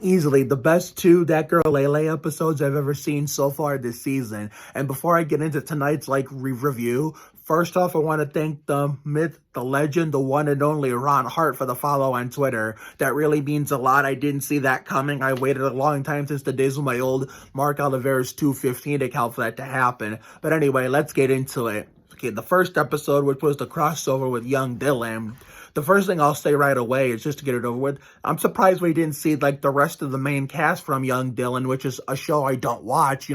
Easily the best two That Girl Lele episodes I've ever seen so far this season. And before I get into tonight's review, first off, I want to thank the myth, the legend, the one and only Ron Hart for the follow on Twitter. That really means a lot. I didn't see that coming. I waited a long time since the days of my old Mark Oliveira's 215 account for that to happen. But anyway, let's get into it. Okay, the first episode, which was the crossover with Young Dylan. The first thing I'll say right away is just to get it over with, I'm surprised we didn't see the rest of the main cast from Young Dylan, which is a show I don't watch,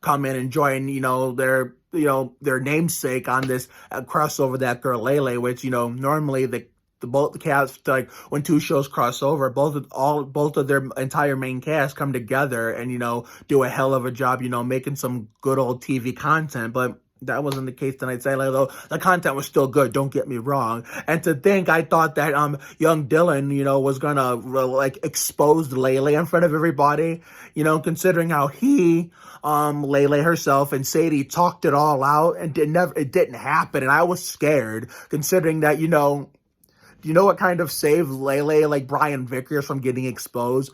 come in and join, their namesake on this crossover That Girl Lele, which, normally both the cast, when two shows cross over, both of their entire main cast come together and, do a hell of a job, making some good old TV content. But that wasn't the case tonight, sadly, though the content was still good, don't get me wrong. And to think, I thought that Young Dylan, was gonna expose Lele in front of everybody, considering how he, Lele herself and Sadie talked it all out, and it didn't happen. And I was scared, considering that, you know what kind of saved Lele, like Brian Vickers, from getting exposed?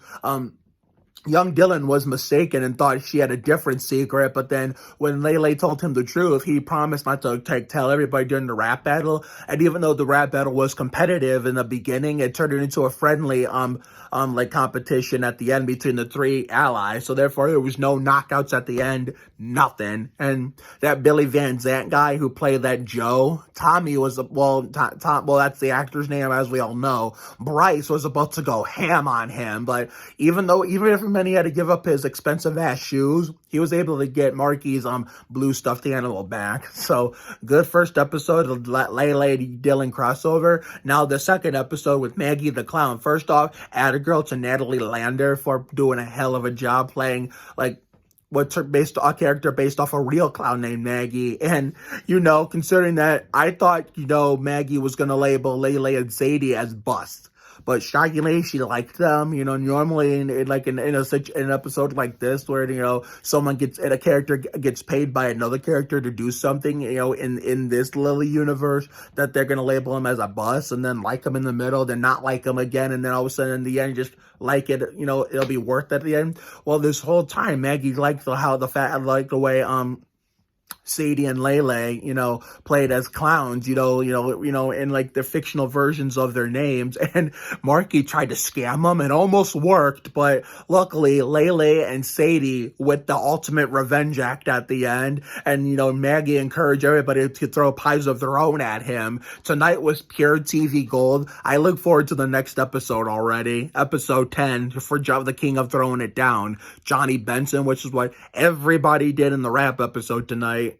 Young Dylan was mistaken and thought she had a different secret, but then when Lele told him the truth, he promised not to tell everybody during the rap battle. And even though the rap battle was competitive in the beginning, it turned into a friendly competition at the end between the three allies. So therefore, there was no knockouts at the end, nothing. And that Billy Van Zant guy who played that Joe, Tommy was that's the actor's name, as we all know. Bryce was about to go ham on him, but even if he had to give up his expensive ass shoes, he was able to get Marky's blue stuffed animal back. So good first episode of Lele Dylan crossover. Now the second episode with Maggie the Clown. First off, add a girl to Natalie Lander for doing a hell of a job playing a character based off a real clown named Maggie. And, considering that, I thought, Maggie was going to label Lele and Sadie as busts. But shockingly, she liked them. Normally in an episode like this where, a character gets paid by another character to do something, in this Lily universe, that they're going to label him as a bust and then like him in the middle, then not like him again, and then all of a sudden in the end, just like it, it'll be worth it at the end. Well, this whole time, Maggie liked the way, Sadie and Lele, played as clowns, in the fictional versions of their names. And Marky tried to scam them and almost worked, but luckily Lele and Sadie with the ultimate revenge act at the end. And, Maggie encouraged everybody to throw pies of their own at him. Tonight was pure TV gold. I look forward to the next episode already. Episode 10 for the King of Throwing It Down. Johnny Benson, which is what everybody did in the rap episode tonight.